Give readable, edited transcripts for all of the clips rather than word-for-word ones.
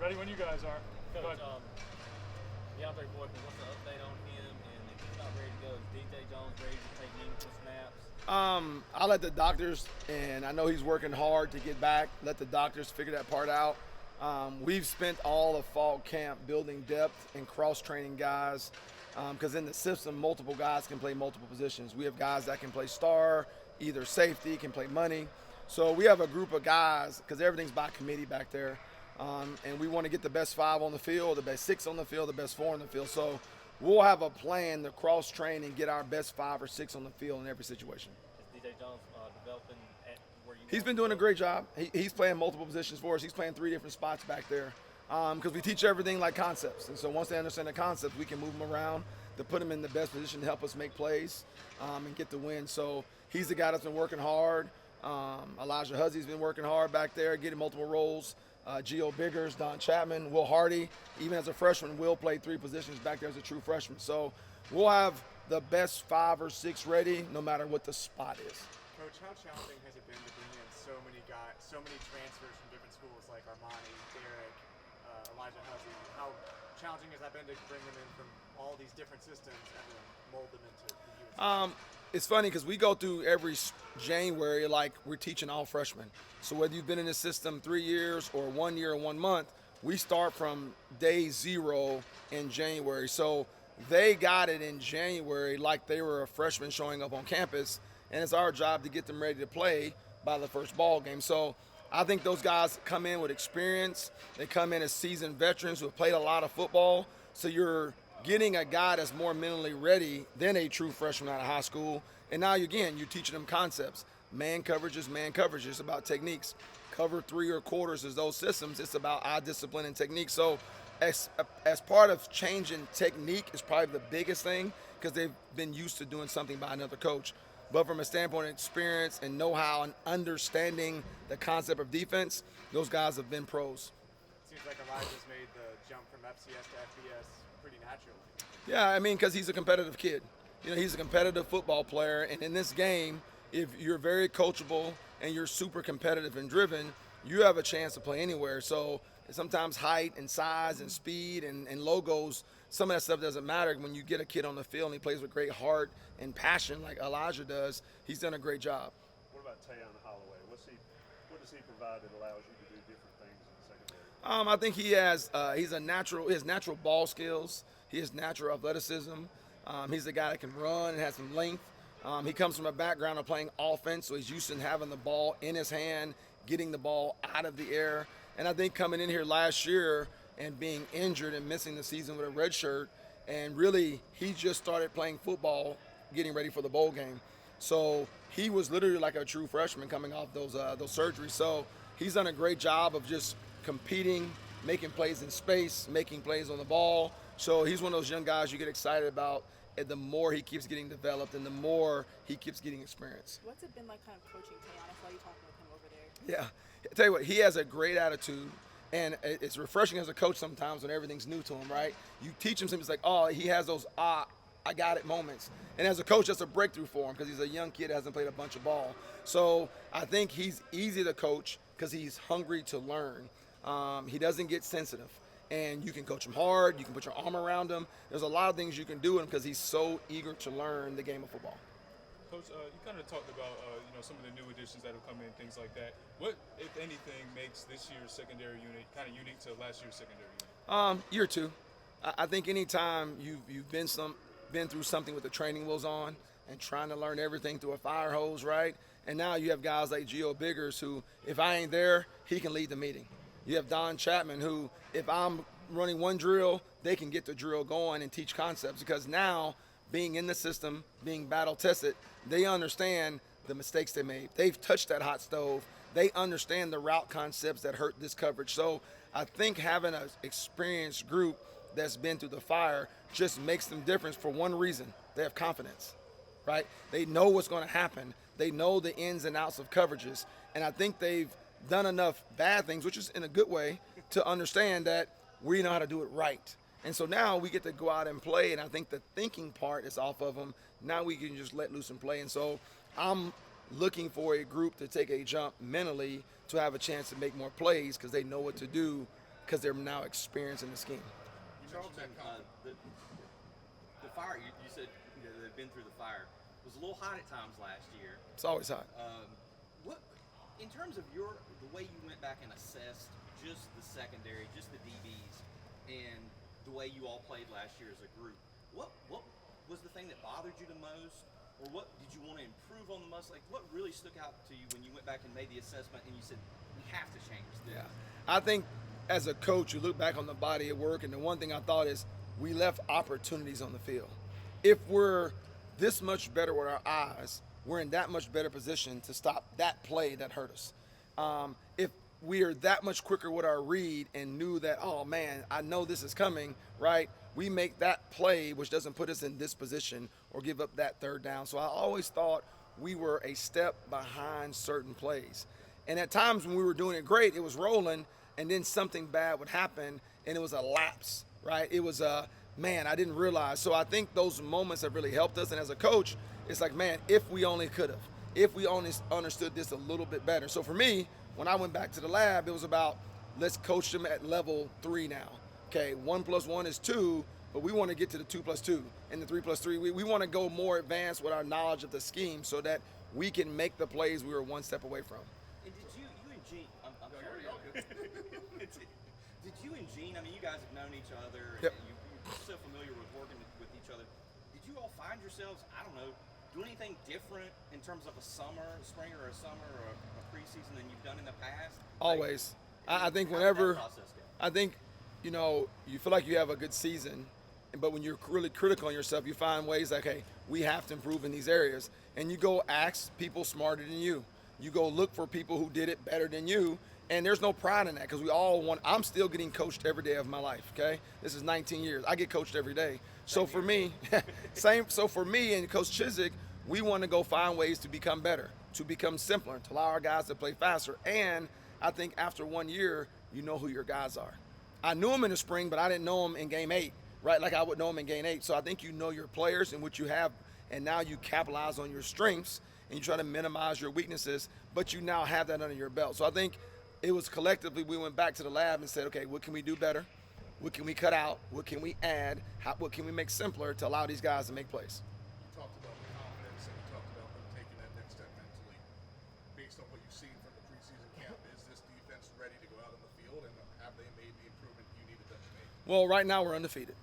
Ready when you guys are. Coach, DeAndre Boykin, what's the update on him? And if he's not ready to go, is DJ Jones ready to take meaningful snaps? I'll let the doctors, and I know he's working hard to get back, let the doctors figure that part out. We've spent all of fall camp building depth and cross-training guys because in the system, multiple guys can play multiple positions. We have guys that can play star, either safety, can play money. So we have a group of guys, because everything's by committee back there, and we want to get the best 5 on the field, the best 6 on the field, the best 4 on the field. So we'll have a plan to cross-train and get our best 5 or 6 on the field in every situation. Is DJ Jones developing at where you He's been doing a great job. He's playing multiple positions for us. He's playing 3 different spots back there because we teach everything like concepts. And so once they understand the concepts, we can move them around to put them in the best position to help us make plays and get the win. So he's the guy that's been working hard. Elijah Huzzy's been working hard back there, getting multiple roles. Gio Biggers, Don Chapman, Will Hardy, even as a freshman, Will played 3 positions back there as a true freshman. So we'll have the best 5 or 6 ready no matter what the spot is. Coach, how challenging has it been to bring in so many guys, so many transfers from different schools like Armani, Derek, Elijah Huzzy? How challenging has that been to bring them in from all these different systems and then mold them into the UNC? It's funny because we go through every January like we're teaching all freshmen. So whether you've been in the system 3 years or 1 year or 1 month, we start from day 0 in January. So they got it in January like they were a freshman showing up on campus, and it's our job to get them ready to play by the first ball game. So I think those guys come in with experience. They come in as seasoned veterans who have played a lot of football. So you're getting a guy that's more mentally ready than a true freshman out of high school. And now, again, you're teaching them concepts. Man coverage is man coverage. It's about techniques. Cover 3 or quarters is those systems. It's about eye discipline and technique. So as part of changing technique is probably the biggest thing because they've been used to doing something by another coach. But from a standpoint of experience and know-how and understanding the concept of defense, those guys have been pros. Seems like Elijah's made the jump from FCS to FBS pretty naturally. Yeah, I mean, because he's a competitive kid. You know, he's a competitive football player, and in this game, if you're very coachable and you're super competitive and driven, you have a chance to play anywhere. So sometimes height and size and speed and logos, some of that stuff doesn't matter when you get a kid on the field and he plays with great heart and passion like Elijah does. He's done a great job. What about Tayon Holloway? What does he provide that allows you to do different things in the secondary? I think he has he has natural ball skills. He has natural athleticism. He's a guy that can run and has some length. He comes from a background of playing offense, so he's used to having the ball in his hand, getting the ball out of the air. And I think coming in here last year and being injured and missing the season with a red shirt, and really he just started playing football, getting ready for the bowl game. So he was literally like a true freshman coming off those surgeries. So he's done a great job of just competing, making plays in space, making plays on the ball. So he's one of those young guys you get excited about, and the more he keeps getting developed and the more he keeps getting experience. What's it been like kind of coaching Tayon? I saw you talking with him over there. Yeah. I tell you what, he has a great attitude, and it's refreshing as a coach sometimes when everything's new to him, right? You teach him something, it's like, oh, he has those, I got it moments. And as a coach, that's a breakthrough for him because he's a young kid that hasn't played a bunch of ball. So I think he's easy to coach because he's hungry to learn. He doesn't get sensitive. And you can coach him hard. You can put your arm around him. There's a lot of things you can do with him because he's so eager to learn the game of football. Coach, you kind of talked about some of the new additions that have come in, things like that. What, if anything, makes this year's secondary unit kind of unique to last year's secondary unit? Year 2. I think anytime you've been through something with the training wheels on and trying to learn everything through a fire hose, right? And now you have guys like Gio Biggers who, if I ain't there, he can lead the meeting. You have Don Chapman who, if I'm running one drill, they can get the drill going and teach concepts because now, being in the system, being battle tested, they understand the mistakes they made. They've touched that hot stove. They understand the route concepts that hurt this coverage. So I think having an experienced group that's been through the fire just makes them different for one reason. They have confidence, right? They know what's going to happen. They know the ins and outs of coverages. And I think they've done enough bad things, which is in a good way, to understand that we know how to do it right. And so now we get to go out and play, and I think the thinking part is off of them. Now we can just let loose and play. And so I'm looking for a group to take a jump mentally to have a chance to make more plays because they know what to do because they're now experienced in the scheme. You mentioned the fire. You said they've been through the fire. It was a little hot at times last year. It's always hot. What, in terms of the way you went back and assessed just the secondary, just the DBs, and the way you all played last year as a group, what was the thing that bothered you the most, or what did you want to improve on the most? Like, what really stuck out to you when you went back and made the assessment and you said, we have to change this? Yeah, I think as a coach, you look back on the body of work, and the one thing I thought is we left opportunities on the field. If we're this much better with our eyes, we're in that much better position to stop that play that hurt us. If we are that much quicker with our read and knew that, oh man, I know this is coming, right? We make that play, which doesn't put us in this position or give up that third down. So I always thought we were a step behind certain plays. And at times when we were doing it great, it was rolling, and then something bad would happen, and it was a lapse, right? It was man, I didn't realize. So I think those moments have really helped us. And as a coach, it's like, man, if we only could have, if we only understood this a little bit better. So for me, when I went back to the lab, it was about, let's coach them at level 3 now. Okay, 1 + 1 is 2, but we want to get to the 2 + 2 and the 3 + 3. We want to go more advanced with our knowledge of the scheme so that we can make the plays we were one step away from. And did you and Gene, I'm sorry. Did you and Gene, I mean, you guys have known each other, and Yep. you're so familiar with working with each other. Did you all find yourselves, I don't know, do anything different in terms of a spring or a summer or a preseason than you've done in the past? Always. I think how did whenever, that process go? I think, you feel like you have a good season, but when you're really critical on yourself, you find ways like, hey, we have to improve in these areas. And you go ask people smarter than you. You go look for people who did it better than you. And there's no pride in that because we all want, I'm still getting coached every day of my life, okay? This is 19 years. I get coached every day. So for me, so for me and Coach Chiswick, we want to go find ways to become better, to become simpler, to allow our guys to play faster. And I think after 1 year, you know who your guys are. I knew them in the spring, but I didn't know them in game 8, right? Like I would know them in game 8. So I think you know your players and what you have, and now you capitalize on your strengths and you try to minimize your weaknesses, but you now have that under your belt. So I think it was collectively, we went back to the lab and said, okay, what can we do better? What can we cut out? What can we add? What can we make simpler to allow these guys to make plays? You talked about the confidence, and you talked about them taking that next step mentally. Based on what you've seen from the preseason camp, is this defense ready to go out on the field, and have they made the improvement you needed them to make? Well, right now we're undefeated.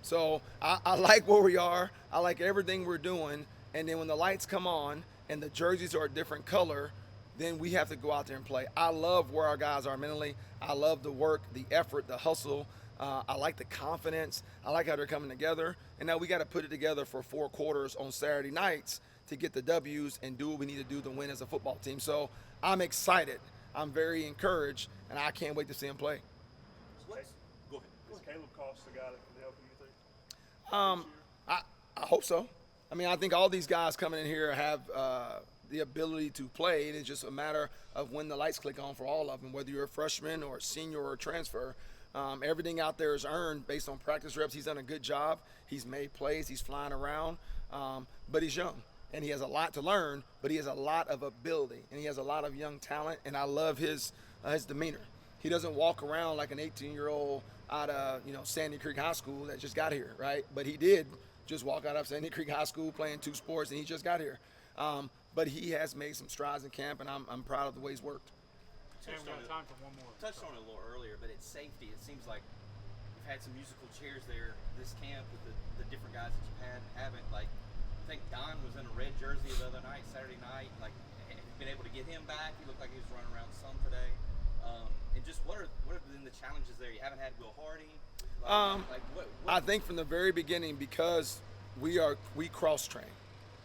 So I like where we are. I like everything we're doing. And then when the lights come on and the jerseys are a different color, then we have to go out there and play. I love where our guys are mentally. I love the work, the effort, the hustle. I like the confidence. I like how they're coming together. And now we got to put it together for 4 quarters on Saturday nights to get the W's and do what we need to do to win as a football team. So I'm excited. I'm very encouraged, and I can't wait to see them play. Go ahead. Is Caleb Cost the guy that can help you think? I hope so. I mean, I think all these guys coming in here have the ability to play. It's just a matter of when the lights click on for all of them, whether you're a freshman or a senior or a transfer. Everything out there is earned based on practice reps. He's done a good job. He's made plays. He's flying around. But he's young, and he has a lot to learn, but he has a lot of ability, and he has a lot of young talent, and I love his demeanor. He doesn't walk around like an 18-year-old out of Sandy Creek High School that just got here, right? But he did just walk out of Sandy Creek High School playing 2 sports, and he just got here. But he has made some strides in camp, and I'm proud of the way he's worked. Sam, we got time for one more. Touched on it a little earlier, but it's safety. It seems like you've had some musical chairs there this camp with the different guys that you've had and haven't. Like, I think Don was in a red jersey the other night, Saturday night. Like, have you been able to get him back? He looked like he was running around some today. And just what have been the challenges there? You haven't had Will Hardy. What? I think from the very beginning, because we cross-train.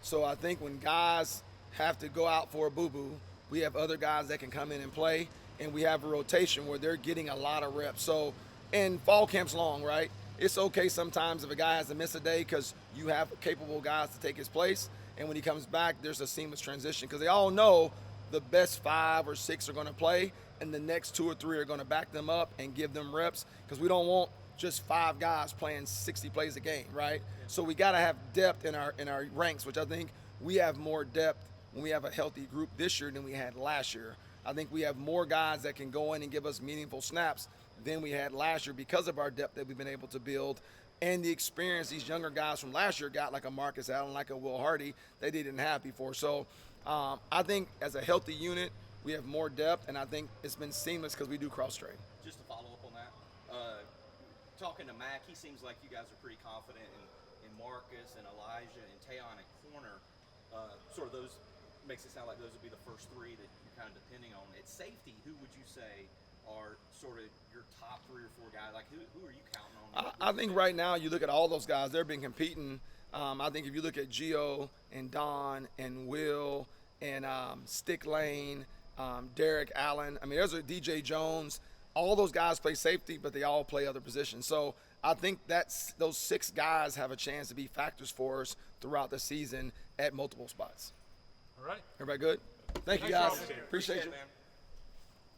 So I think when guys have to go out for a boo-boo, we have other guys that can come in and play, and we have a rotation where they're getting a lot of reps. So, and fall camp's long, right? It's okay sometimes if a guy has to miss a day because you have capable guys to take his place, and when he comes back, there's a seamless transition because they all know the best 5 or 6 are going to play, and the next 2 or 3 are going to back them up and give them reps because we don't want just 5 guys playing 60 plays a game, right? So we got to have depth in our ranks, which I think we have more depth when we have a healthy group this year than we had last year. I think we have more guys that can go in and give us meaningful snaps than we had last year because of our depth that we've been able to build and the experience these younger guys from last year got, like a Marcus Allen, like a Will Hardy, they didn't have before. So I think as a healthy unit, we have more depth, and I think it's been seamless because we do cross-train. Just to follow up on that, talking to Mac, he seems like you guys are pretty confident in Marcus and Elijah and Tayon at corner. Sort of those makes it sound like those would be the first three that you're kind of depending on. At safety, who would you say are sort of your top 3 or 4 guys? Like who are you counting on? I think right now you look at all those guys, they've been competing. I think if you look at Gio and Don and Will and Stick Lane, Derek Allen, I mean, there's a DJ Jones. All those guys play safety, but they all play other positions. So I think those 6 guys have a chance to be factors for us throughout the season at multiple spots. All right. Everybody good? Thank you, Thanks, guys. Rob. Appreciate you. Man.